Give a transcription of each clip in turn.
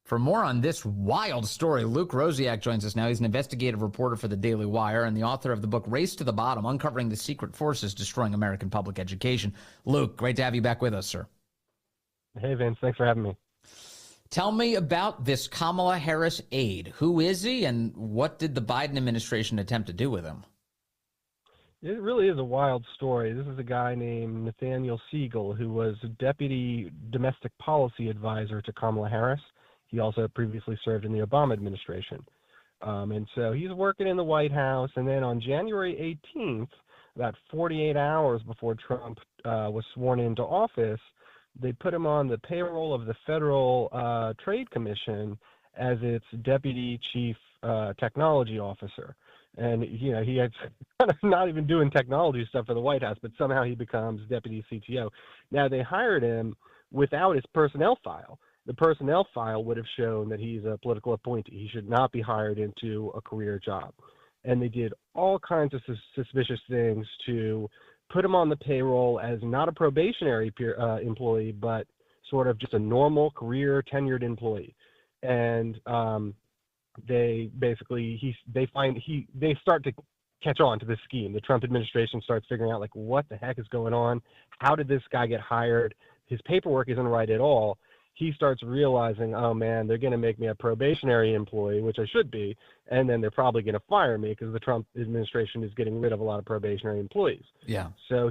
For more on this wild story, Luke Rosiak joins us now. He's an investigative reporter for the Daily Wire and the author of the book Race to the Bottom, Uncovering the Secret Forces Destroying American Public Education. Luke, great to have you back with us, sir. Hey, Vince. Thanks for having me. Tell me about this Kamala Harris aide. Who is he, and what did the Biden administration attempt to do with him? It really is a wild story. This is a guy named Nathaniel Siegel, who was Deputy Domestic Policy Advisor to Kamala Harris. He also previously served in the Obama administration. And so he's working in the White House. And then on January 18th, about 48 hours before Trump was sworn into office, they put him on the payroll of the Federal Trade Commission as its Deputy Chief Technology Officer. And, you know, he had kind of not even doing technology stuff for the White House, but somehow he becomes Deputy CTO. Now, they hired him without his personnel file. The personnel file would have shown that he's a political appointee. He should not be hired into a career job. And they did all kinds of suspicious things to put him on the payroll as not a probationary employee, but sort of just a normal career tenured employee. And they basically they start to catch on to this scheme. The Trump administration starts figuring out, like, what the heck is going on? How did this guy get hired? His paperwork isn't right at all. He starts realizing, oh man, they're going to make me a probationary employee, which I should be, and then they're probably going to fire me because the Trump administration is getting rid of a lot of probationary employees. Yeah. So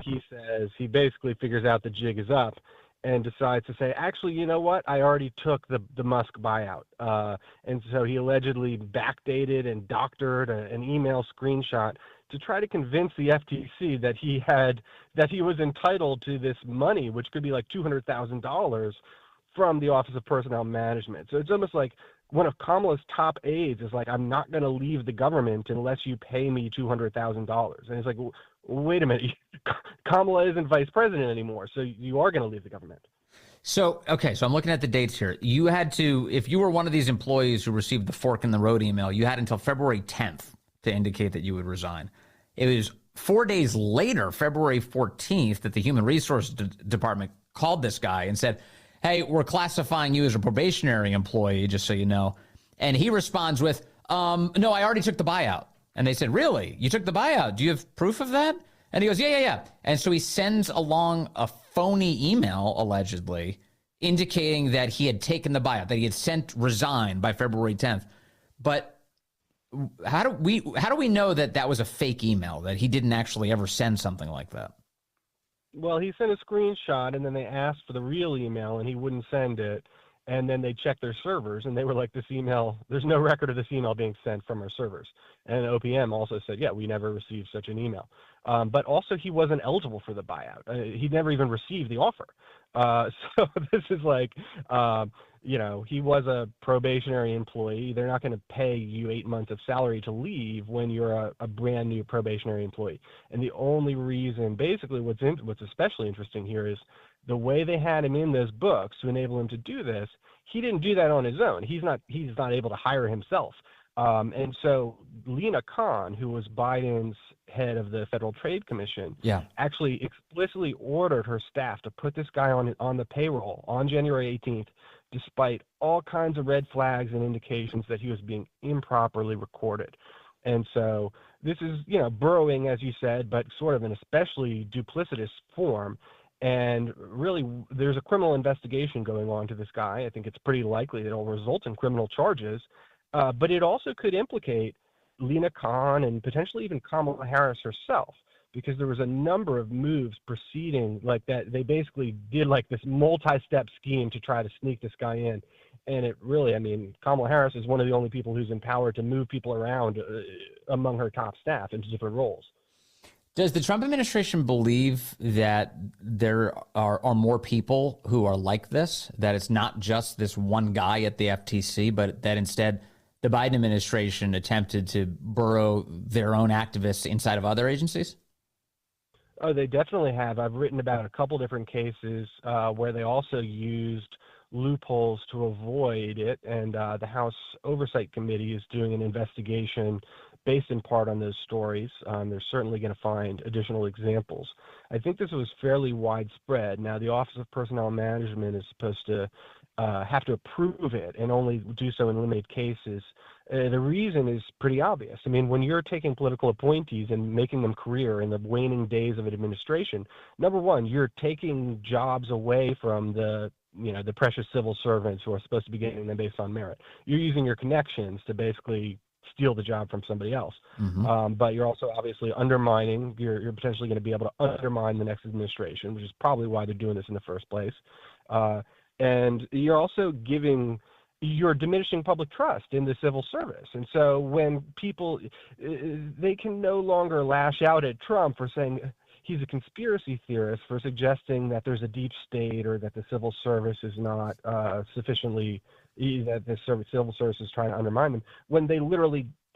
he basically figures out the jig is up and decides to say, actually, you know what? I already took the Musk buyout. And so he allegedly backdated and doctored an email screenshot to try to convince the FTC that he was entitled to this money, which could be like $200,000 from the Office of Personnel Management. So it's almost like one of Kamala's top aides is like, I'm not going to leave the government unless you pay me $200,000. And it's like, wait a minute, Kamala isn't vice president anymore, so you are going to leave the government. So, okay, so I'm looking at the dates here. You had to, if you were one of these employees who received the fork in the road email, you had until February 10th to indicate that you would resign. It was 4 days later, February 14th, that the Human Resources Department called this guy and said, hey, we're classifying you as a probationary employee, just so you know. And he responds with, no, I already took the buyout. And they said, really? You took the buyout? Do you have proof of that? And he goes, yeah. And so he sends along a phony email, allegedly, indicating that he had taken the buyout, that he had sent resign by February 10th. But how do we know that that was a fake email, that he didn't actually ever send something like that? Well, he sent a screenshot, and then they asked for the real email, and he wouldn't send it. And then they checked their servers, and they were like, this email, there's no record of this email being sent from our servers. And OPM also said, yeah, we never received such an email. But also, he wasn't eligible for the buyout. He never even received the offer. So this is like, he was a probationary employee. They're not going to pay you 8 months of salary to leave when you're a brand new probationary employee. And the only reason, basically, what's especially interesting here is the way they had him in those books to enable him to do this. He didn't do that on his own. He's not able to hire himself. And so Lena Khan, who was Biden's head of the Federal Trade Commission, actually explicitly ordered her staff to put this guy on the payroll on January 18th, despite all kinds of red flags and indications that he was being improperly recorded. And so this is, burrowing, as you said, but sort of an especially duplicitous form. And really, there's a criminal investigation going on to this guy. I think it's pretty likely that it'll result in criminal charges. But it also could implicate Lena Khan and potentially even Kamala Harris herself, because there was a number of moves preceding like that. They basically did like this multi-step scheme to try to sneak this guy in. And it really, Kamala Harris is one of the only people who's empowered to move people around among her top staff into different roles. Does the Trump administration believe that there are more people who are like this, that it's not just this one guy at the FTC, but that instead the Biden administration attempted to burrow their own activists inside of other agencies? Oh, they definitely have. I've written about a couple different cases where they also used loopholes to avoid it, and the House Oversight Committee is doing an investigation based in part on those stories. They're certainly going to find additional examples. I think this was fairly widespread. Now, the Office of Personnel Management is supposed to have to approve it and only do so in limited cases. The reason is pretty obvious. I mean, when you're taking political appointees and making them career in the waning days of an administration, number one, you're taking jobs away from the precious civil servants who are supposed to be getting them based on merit. You're using your connections to basically steal the job from somebody else. But you're also obviously undermining, you're potentially going to be able to undermine the next administration, which is probably why they're doing this in the first place. And you're also you're diminishing public trust in the civil service. And so when people, they can no longer lash out at Trump for saying he's a conspiracy theorist, for suggesting that there's a deep state or that the civil service is not sufficiently, that the civil service is trying to undermine them, when they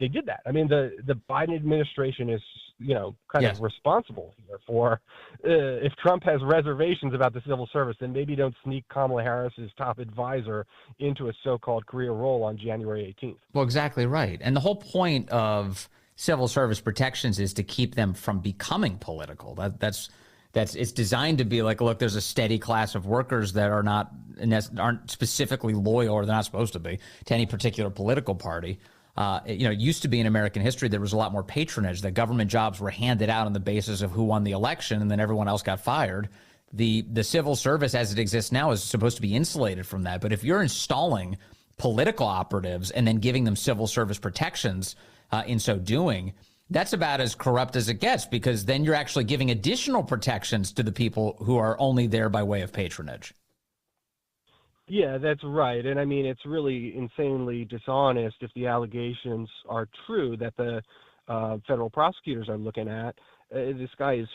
did that. I mean, the Biden administration is, kind of responsible here for, if Trump has reservations about the civil service, then maybe don't sneak Kamala Harris's top advisor into a so-called career role on January 18th. Well, exactly right. And the whole point of civil service protections is to keep them from becoming political. That's it's designed to be like, look, there's a steady class of workers that aren't specifically loyal, or they're not supposed to be, to any particular political party. It used to be in American history there was a lot more patronage, that government jobs were handed out on the basis of who won the election, and then everyone else got fired. The civil service as it exists now is supposed to be insulated from that. But if you're installing political operatives and then giving them civil service protections in so doing, that's about as corrupt as it gets, because then you're actually giving additional protections to the people who are only there by way of patronage. Yeah, that's right. And I mean, it's really insanely dishonest if the allegations are true that the federal prosecutors are looking at. This guy is,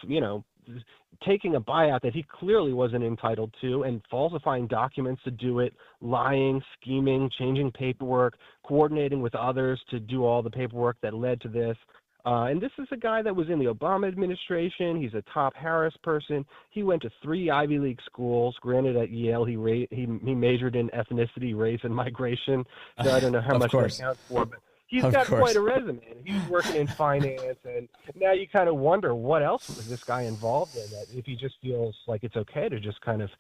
taking a buyout that he clearly wasn't entitled to and falsifying documents to do it, lying, scheming, changing paperwork, coordinating with others to do all the paperwork that led to this. And this is a guy that was in the Obama administration. He's a top Harris person. He went to 3 Ivy League schools. Granted, at Yale, he majored in ethnicity, race, and migration. So I don't know how much that counts for, but he's got quite a resume. He was working in finance, and now you kind of wonder what else was this guy involved in, that if he just feels like it's okay to just kind of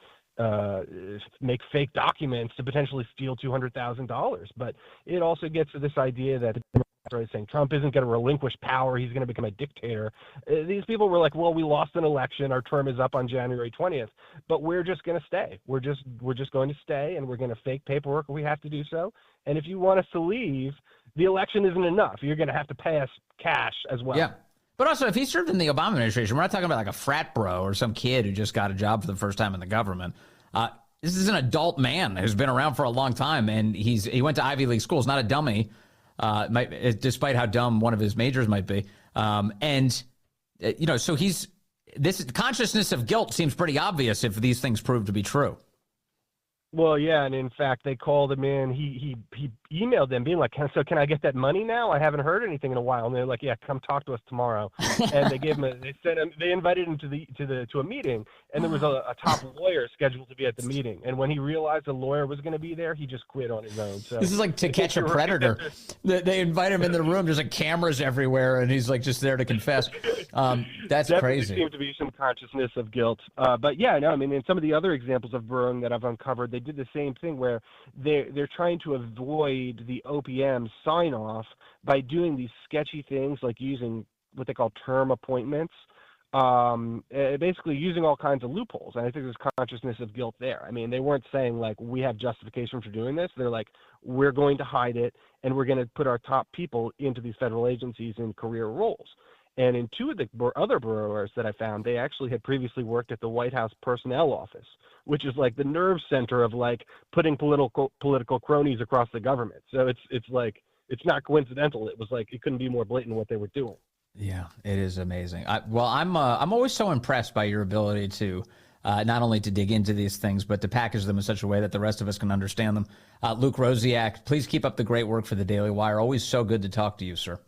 make fake documents to potentially steal $200,000. But it also gets to this idea that saying Trump isn't going to relinquish power, he's going to become a dictator. These people were like, well, we lost an election, our term is up on January 20th, but we're just going to stay. We're just going to stay, and we're going to fake paperwork if we have to do so. And if you want us to leave, the election isn't enough. You're going to have to pay us cash as well. Yeah. But also, if he served in the Obama administration, we're not talking about like a frat bro or some kid who just got a job for the first time in the government. This is an adult man who's been around for a long time, and he went to Ivy League schools, not a dummy, despite how dumb one of his majors might be. So this consciousness of guilt seems pretty obvious if these things prove to be true. Well, yeah, and in fact, they called him in. He emailed them, being like, "So can I get that money now? I haven't heard anything in a while." And they're like, "Yeah, come talk to us tomorrow." And they gave him they invited him to a meeting, and there was a top lawyer scheduled to be at the meeting. And when he realized the lawyer was going to be there, he just quit on his own. So this is like To Catch a Predator. They invite him in the room. There's like cameras everywhere, and he's like just there to confess. That's definitely crazy. There seems to be some consciousness of guilt. But yeah, no, I mean, in some of the other examples of burrowing that I've uncovered, they did the same thing where they're trying to avoid the OPM sign off by doing these sketchy things like using what they call term appointments, basically using all kinds of loopholes. And I think there's consciousness of guilt there. I mean, they weren't saying like, we have justification for doing this. They're like, we're going to hide it, and we're going to put our top people into these federal agencies in career roles. And in 2 of the other borrowers that I found, they actually had previously worked at the White House Personnel Office, which is like the nerve center of like putting political cronies across the government. So it's like, it's not coincidental. It was like, it couldn't be more blatant what they were doing. Yeah, it is amazing. I'm always so impressed by your ability to not only to dig into these things, but to package them in such a way that the rest of us can understand them. Luke Rosiak, please keep up the great work for the Daily Wire. Always so good to talk to you, sir.